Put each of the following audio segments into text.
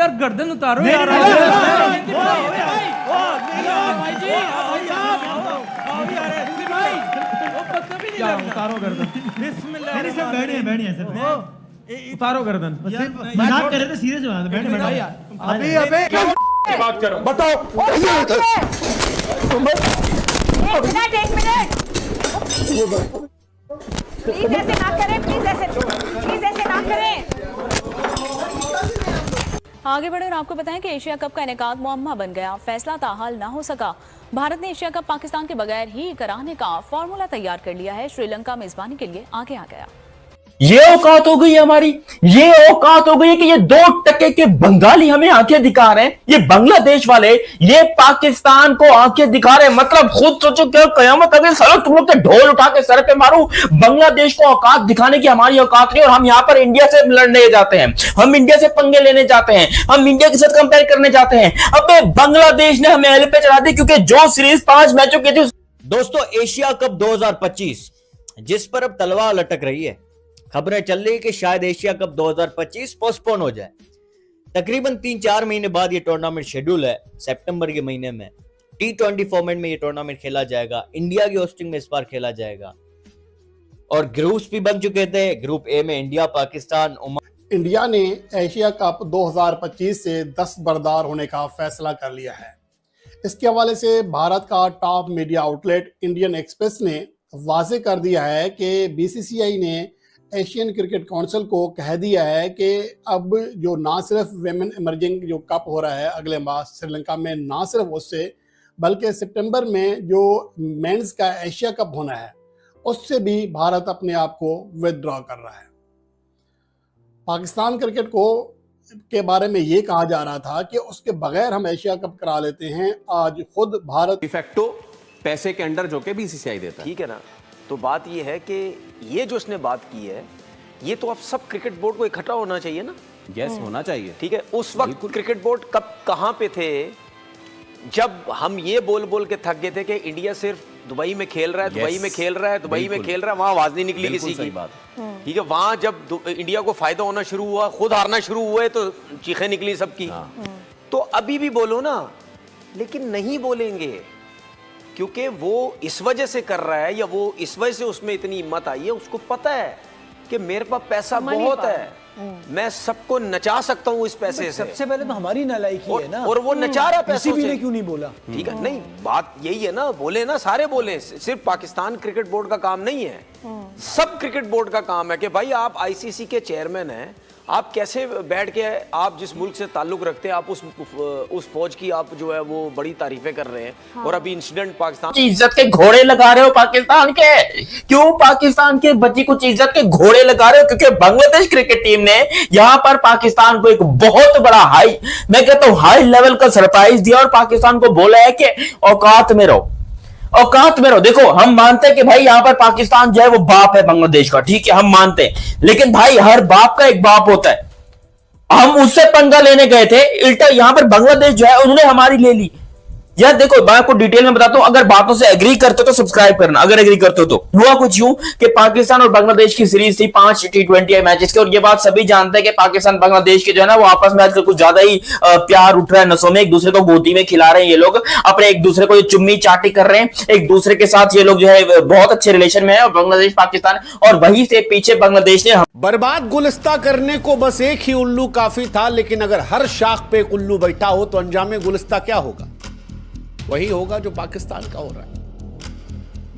यार गर्दन उतारो यार। उतारो गर्दन। उतारो गर्दन। मजाक कर रहे थे, सीरियस बात है। अभी अबे बात करो, बताओ। एक मिनट प्लीज ऐसे ना करें, प्लीज ऐसे ना करें। आगे बढ़े और आपको बताएं कि एशिया कप का इनेकाद मुअम्मा बन गया। फैसला ताहाल ना हो सका। भारत ने एशिया कप पाकिस्तान के बगैर ही कराने का फॉर्मूला तैयार कर लिया है। श्रीलंका मेजबानी के लिए आगे आ गया। ये औकात हो गई हमारी, ये औकात हो गई कि ये 2% के बंगाली हमें आंखें दिखा रहे हैं, ये बांग्लादेश वाले ये पाकिस्तान को आंखें दिखा रहे हैं। मतलब खुद सोचो क्या कयामत अगर सर तुम लोग के ढोल उठा के सर पे मारूं। बांग्लादेश को औकात दिखाने की हमारी औकात नहीं, और हम यहां पर इंडिया से लड़ने जाते हैं, हम इंडिया से पंगे लेने जाते हैं, हम इंडिया के साथ कंपेयर करने जाते हैं। अब बांग्लादेश ने हमें एल पे चढ़ा दी क्योंकि जो सीरीज 5 मैचों की थी। दोस्तों, एशिया कप 2025 जिस पर अब तलवार लटक रही है, खबरें चल रही है कि शायद एशिया कप 2025 पोस्टपोन हो जाए। तकरीबन 3-4 महीने बाद ये टूर्नामेंट शेड्यूल है। सितंबर के महीने में T20 फॉर्मेट में ये टूर्नामेंट खेला जाएगा। इंडिया की होस्टिंग में इस बार खेला जाएगा और ग्रुप्स भी बन चुके थे। ग्रुप ए में इंडिया, पाकिस्तान, ओमान। इंडिया ने एशिया कप 2025 से दस्तबरदार होने का फैसला कर लिया है। इसके हवाले से भारत का top media outlet Indian express ने वाजे कर दिया है कि BCCI ने एशियन क्रिकेट काउंसिल को कह दिया है कि अब जो ना सिर्फ वेमेन इमर्जिंग जो कप हो रहा है अगले माह श्रीलंका में, ना सिर्फ उससे बल्कि सितंबर में जो मेंस का एशिया कप होना है उससे भी भारत अपने आप को विदड्रॉ कर रहा है। पाकिस्तान क्रिकेट को के बारे में ये कहा जा रहा था कि उसके बगैर हम एशिया कप करा लेते हैं। आज खुद भारत डिफेक्टो पैसे के अंडर जो के BCCI देता है, ठीक है ना। तो बात ये है कि ये जो उसने बात की है, ये तो अब सब क्रिकेट बोर्ड को इकट्ठा होना चाहिए ना। यस, होना चाहिए। ठीक है, उस वक्त क्रिकेट बोर्ड कब कहां पे थे जब हम ये बोल बोल के थक गए थे कि इंडिया सिर्फ दुबई में खेल रहा है, दुबई में खेल रहा है, दुबई में खेल रहा है, वहां आवाज नहीं निकली किसी की। ठीक है, वहां जब इंडिया को फायदा होना शुरू हुआ, खुद हारना शुरू हुए तो चीखें निकली सबकी। तो अभी भी बोलो ना, लेकिन नहीं बोलेंगे क्योंकि वो इस वजह से कर रहा है या वो इस वजह से उसमें इतनी हिम्मत आई है। उसको पता है कि मेरे पास पैसा बहुत है, मैं सबको नचा सकता हूँ इस पैसे से। सबसे पहले तो हमारी नालायकी है ना, और वो नचा रहा पैसों से। क्यों नहीं बोला? ठीक है, नहीं बात यही है ना, बोले ना, सारे बोले। सिर्फ पाकिस्तान क्रिकेट बोर्ड का काम नहीं है, सब क्रिकेट बोर्ड का काम है कि भाई आप ICC के चेयरमैन हैं, आप कैसे बैठ के आप जिस मुल्क से ताल्लुक रखते हैं, आप उस फौज की आप जो है वो बड़ी तारीफें कर रहे हैं। हाँ। और अभी इंसिडेंट पाकिस्तान इज्जत के घोड़े लगा रहे हो पाकिस्तान के। क्यों पाकिस्तान के बच्ची कुछ इज्जत के घोड़े लगा रहे हो? क्योंकि बांग्लादेश क्रिकेट टीम ने यहां पर पाकिस्तान को एक बहुत बड़ा मैं कहता हूं हाई लेवल का सरप्राइज दिया और पाकिस्तान को बोला है कि औकात में रहो, औकात में रहो। देखो, हम मानते हैं कि भाई यहां पर पाकिस्तान जो है वो बाप है बांग्लादेश का, ठीक है, हम मानते हैं, लेकिन भाई हर बाप का एक बाप होता है। हम उससे पंगा लेने गए थे, उल्टा यहां पर बांग्लादेश जो है उन्होंने हमारी ले ली। यार देखो, मैं आपको डिटेल में बताता हूं, अगर बातों से एग्री करते हो तो सब्सक्राइब करना, अगर एग्री करते हो तो। हुआ कुछ यूं कि पाकिस्तान और बांग्लादेश की सीरीज थी 5 T20 मैचेस के, और ये बात सभी जानते हैं कि पाकिस्तान बांग्लादेश के जो है ना वो आपस में आजकल कुछ ज्यादा ही प्यार उठ रहा है नसों में, एक दूसरे को गोदी में खिला रहे हैं ये लोग, अपने एक दूसरे को चुम्मी चाटी कर रहे हैं, एक दूसरे के साथ ये लोग जो है बहुत अच्छे रिलेशन में है, और बांग्लादेश पाकिस्तान, और वहीं से पीछे बांग्लादेश ने बर्बाद गुलिस्ता करने को बस एक ही उल्लू काफी था, लेकिन अगर हर शाख पे एक उल्लू बैठा हो तो अंजाम गुलिस्ता क्या होगा? वही होगा जो पाकिस्तान का हो रहा है।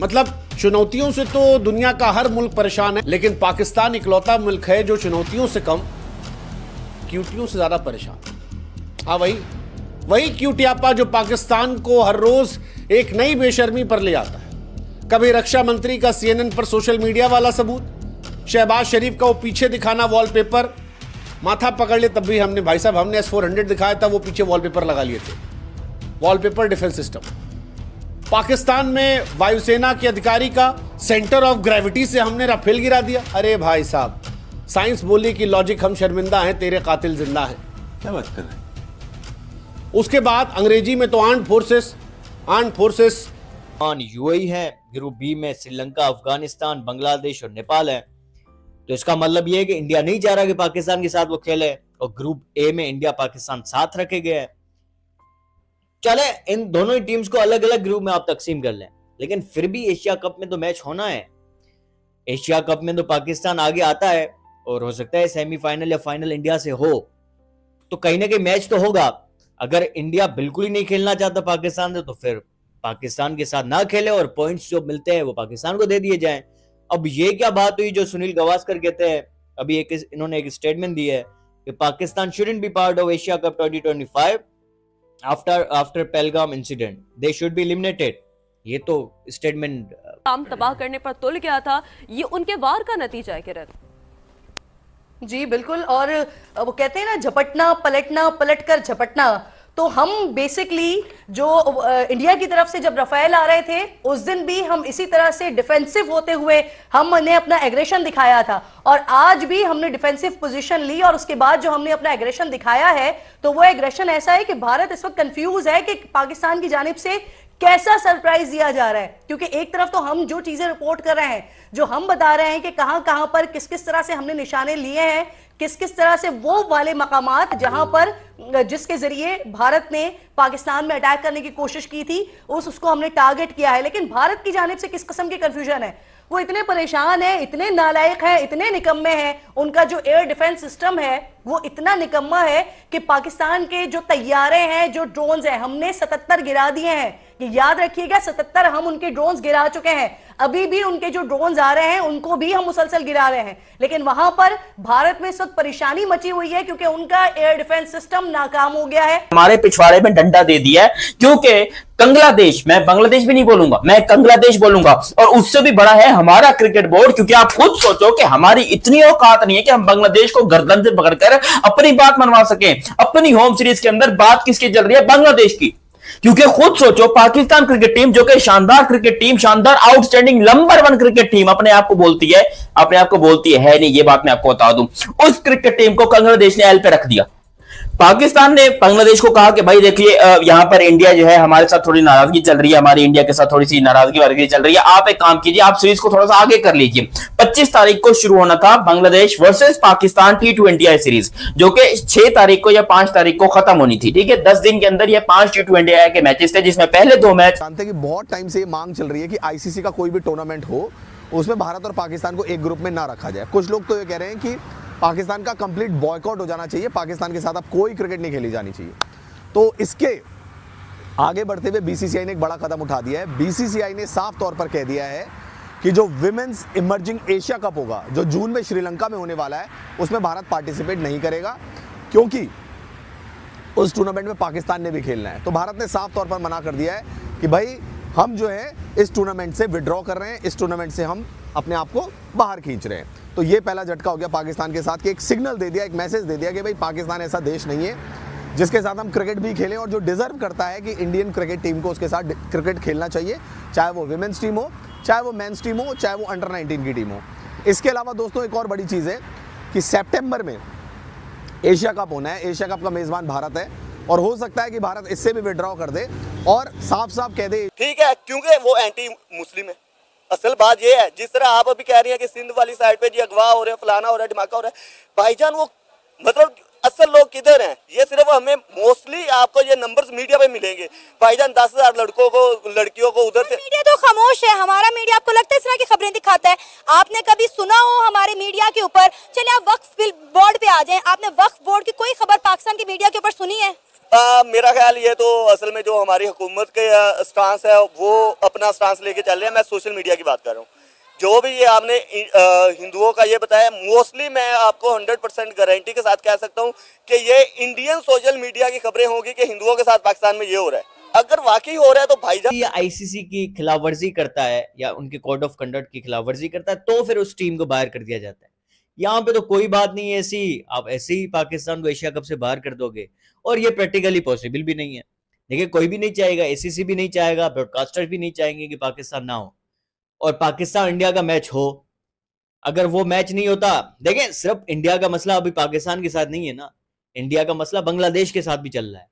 मतलब चुनौतियों से तो दुनिया का हर मुल्क परेशान है, लेकिन पाकिस्तान इकलौता मुल्क है जो चुनौतियों से कम क्यूटियों से ज्यादा परेशान है। हाँ, वही क्यूटियापा जो पाकिस्तान को हर रोज एक नई बेशर्मी पर ले आता है। कभी रक्षा मंत्री का CNN पर सोशल मीडिया वाला सबूत, शहबाज शरीफ का वो पीछे दिखाना वॉलपेपर, माथा पकड़ ले तब भी हमने भाई साहब हमने S-400 दिखाया था, वो पीछे वॉलपेपर लगा लिए थे, वॉलपेपर डिफेंस सिस्टम। पाकिस्तान में वायुसेना के अधिकारी का सेंटर ऑफ ग्रेविटी से हमने राफेल गिरा दिया। अरे भाई साहब, साइंस बोली कि लॉजिक हम शर्मिंदा हैं, तेरे कातिल जिंदा है। क्या बात कर रहे हैं? उसके बाद अंग्रेजी में तो आर्म्ड फोर्सेस UAE है। ग्रुप बी में श्रीलंका, अफगानिस्तान, बांग्लादेश और नेपाल है। तो इसका मतलब यह है कि इंडिया नहीं चाह रहा कि पाकिस्तान के साथ वो खेले, और ग्रुप ए में इंडिया पाकिस्तान साथ रखे गए हैं। चले इन दोनों ही टीम्स को अलग अलग ग्रुप में आप तकसीम कर लें, लेकिन फिर भी एशिया कप में तो मैच होना है। एशिया कप में तो पाकिस्तान आगे आता है और हो सकता है सेमीफाइनल या फाइनल इंडिया से हो, तो कहीं ना कहीं मैच तो होगा। अगर इंडिया बिल्कुल ही नहीं खेलना चाहता पाकिस्तान से, तो फिर पाकिस्तान के साथ ना खेले और पॉइंट्स जो मिलते हैं वो पाकिस्तान को दे दिए जाएं। अब ये क्या बात हुई जो सुनील गावस्कर कहते हैं, अभी इन्होंने एक स्टेटमेंट दी है कि Pakistan shouldn't be part of Asia cup 2025 after Pahalgam incident, they should be eliminated. ये तो स्टेटमेंट काम तबाह करने पर तुल गया था, ये उनके वार का नतीजा है किरण। जी बिल्कुल, और वो कहते हैं ना झपटना पलटना, पलट कर झपटना, तो हम बेसिकली जो इंडिया की तरफ से जब रफेल आ रहे थे उस दिन भी हम इसी तरह से डिफेंसिव होते हुए हमने अपना एग्रेशन दिखाया था, और आज भी हमने डिफेंसिव पोजीशन ली, और उसके बाद जो हमने अपना एग्रेशन दिखाया है तो वो एग्रेशन ऐसा है कि भारत इस वक्त कंफ्यूज है कि पाकिस्तान की जानिब से कैसा सरप्राइज दिया जा रहा है। क्योंकि एक तरफ तो हम जो चीजें रिपोर्ट कर रहे हैं, जो हम बता रहे हैं कि कहां कहां पर किस किस तरह से हमने निशाने लिए हैं, किस किस तरह से वो वाले मकामात जहां पर जिसके जरिए भारत ने पाकिस्तान में अटैक करने की कोशिश की थी उसको हमने टारगेट किया है। लेकिन भारत की जानिब से किस किस्म की कंफ्यूजन है, वो इतने परेशान है, इतने नालायक हैं, इतने निकम्मे हैं, उनका जो एयर डिफेंस सिस्टम है वो इतना निकम्मा है कि पाकिस्तान के जो तैयारे हैं, जो ड्रोन्स हैं, हमने 77 गिरा दिए हैं। ये याद रखिएगा, 77 हम उनके ड्रोन्स गिरा चुके हैं। अभी भी उनके जो ड्रोन्स आ रहे हैं उनको भी हम मुसलसल गिरा रहे हैं। लेकिन वहां पर भारत में इस वक्त परेशानी मची हुई है क्योंकि उनका एयर डिफेंस सिस्टम नाकाम हो गया है। हमारे पिछवाड़े में डंडा दे दिया है, क्योंकि बांग्लादेश, मैं बांग्लादेश भी नहीं बोलूंगा, मैं बांग्लादेश बोलूंगा, और उससे भी बड़ा है हमारा क्रिकेट बोर्ड। क्योंकि आप खुद सोचो कि हमारी इतनी औकात नहीं है कि हम बांग्लादेश को गर्दन से पकड़कर अपनी बात मनवा सकें। अपनी होम सीरीज के अंदर बात किसकी चल रही है? बांग्लादेश की। क्योंकि खुद सोचो, पाकिस्तान क्रिकेट टीम जो कि शानदार क्रिकेट टीम, शानदार आउटस्टैंडिंग नंबर 1 क्रिकेट टीम अपने आप को बोलती है नहीं, ये बात मैं आपको बता दूं। उस क्रिकेट टीम को बांग्लादेश ने एल पे रख दिया। पाकिस्तान ने बांग्लादेश को कहा कि भाई देखिए, यहां पर इंडिया जो है हमारे साथ थोड़ी नाराजगी चल रही है, हमारी इंडिया के साथ थोड़ी सी नाराजगी चल रही है, आप एक काम कीजिए, आप सीरीज को थोड़ा सा आगे कर लीजिए। 25 तारीख को शुरू होना था Bangladesh versus Pakistan T20 series, जो कि 6 तारीख को या 5 तारीख को खत्म होनी थी। ठीक है, 10 दिन के अंदर ये 5 T20 के मैचेस थे, जिसमें पहले 2 मैच। जानते हैं कि बहुत टाइम से ये मांग चल रही है कि आईसीसी का कोई भी टूर्नामेंट हो उसमें भारत और पाकिस्तान को एक ग्रुप में ना रखा जाए। कुछ लोग तो ये कह रहे हैं कि पाकिस्तान का कंप्लीट बॉयकॉट हो जाना चाहिए, पाकिस्तान के साथ अब कोई क्रिकेट नहीं खेली जानी चाहिए। तो इसके आगे बढ़ते हुए बीसीसीआई ने एक बड़ा कदम उठा दिया है। बीसीसीआई ने साफ तौर पर कह दिया है कि जो विमेंस इमर्जिंग एशिया कप होगा, जो जून में श्रीलंका में होने वाला है, उसमें भारत पार्टिसिपेट नहीं करेगा, क्योंकि उस टूर्नामेंट में पाकिस्तान ने भी खेलना है। तो भारत ने साफ तौर पर मना कर दिया है कि भाई हम जो है इस टूर्नामेंट से विड्रॉ कर रहे हैं, इस टूर्नामेंट से हम अपने आप को बाहर खींच रहे हैं। तो ये पहला झटका हो गया पाकिस्तान के साथ कि एक सिग्नल दे दिया, एक मैसेज दे दिया कि भाई पाकिस्तान ऐसा देश नहीं है जिसके साथ हम क्रिकेट भी खेलें, और जो डिजर्व करता है कि इंडियन क्रिकेट टीम को उसके साथ क्रिकेट खेलना चाहिए, चाहे वो विमेंस टीम हो, चाहे वो मेंस टीम हो, चाहे वो अंडर 19 की टीम हो। इसके अलावा दोस्तों एक और बड़ी चीज़ है कि सितंबर में एशिया कप होना है, एशिया कप का मेज़बान भारत है, और हो सकता है कि भारत इससे भी विड्रॉ कर दे और साफ साफ कह दे ठीक है, क्योंकि वो एंटी मुस्लिम है। असल बात ये है, जिस तरह आप अभी कह रही हैं कि सिंध वाली साइड पे जी अगवा हो रहे हैं, फलाना हो रहा है, धमाका हो रहा है, भाईजान वो मतलब असल लोग किधर हैं? ये सिर्फ हमें मोस्टली आपको ये नंबर्स मीडिया पे मिलेंगे। भाईजान 10,000 लड़कों को, लड़कियों को उधर से। मीडिया तो खामोश है, हमारा मीडिया आपको लगता है इस तरह की खबरें दिखाता है? आपने कभी सुना हो हमारे मीडिया के ऊपर? चलिए आप वक्फ बोर्ड पे आ जाएं, आपने वक्फ बोर्ड की कोई खबर पाकिस्तान की मीडिया के ऊपर सुनी है? मेरा ख्याल ये तो असल में जो हमारी हुकूमत के स्टांस है वो अपना स्टांस लेके चल रहे हैं। मैं सोशल मीडिया की बात कर रहा हूँ। जो भी ये आपने हिंदुओं का ये बताया, मोस्टली मैं आपको 100% गारंटी के साथ कह सकता हूँ कि ये इंडियन सोशल मीडिया की खबरें होंगी कि हिंदुओं के साथ पाकिस्तान में ये हो रहा है। अगर वाकई हो रहा है तो भाईजान ये आईसीसी की खिलाफवर्जी करता है या उनके कोड ऑफ कंडक्ट की खिलाफवर्जी करता है, तो फिर उस टीम को बाहर कर दिया जाता है। यहाँ पे तो कोई बात नहीं है ऐसी, आप ऐसे ही पाकिस्तान को एशिया कप से बाहर कर दोगे, और ये प्रैक्टिकली पॉसिबल भी नहीं है। देखिए, कोई भी नहीं चाहेगा, एसीसी भी नहीं चाहेगा, ब्रॉडकास्टर भी नहीं चाहेंगे कि पाकिस्तान ना हो और पाकिस्तान इंडिया का मैच हो। अगर वो मैच नहीं होता, देखें सिर्फ इंडिया का मसला अभी पाकिस्तान के साथ नहीं है ना, इंडिया का मसला बांग्लादेश के साथ भी चल रहा है।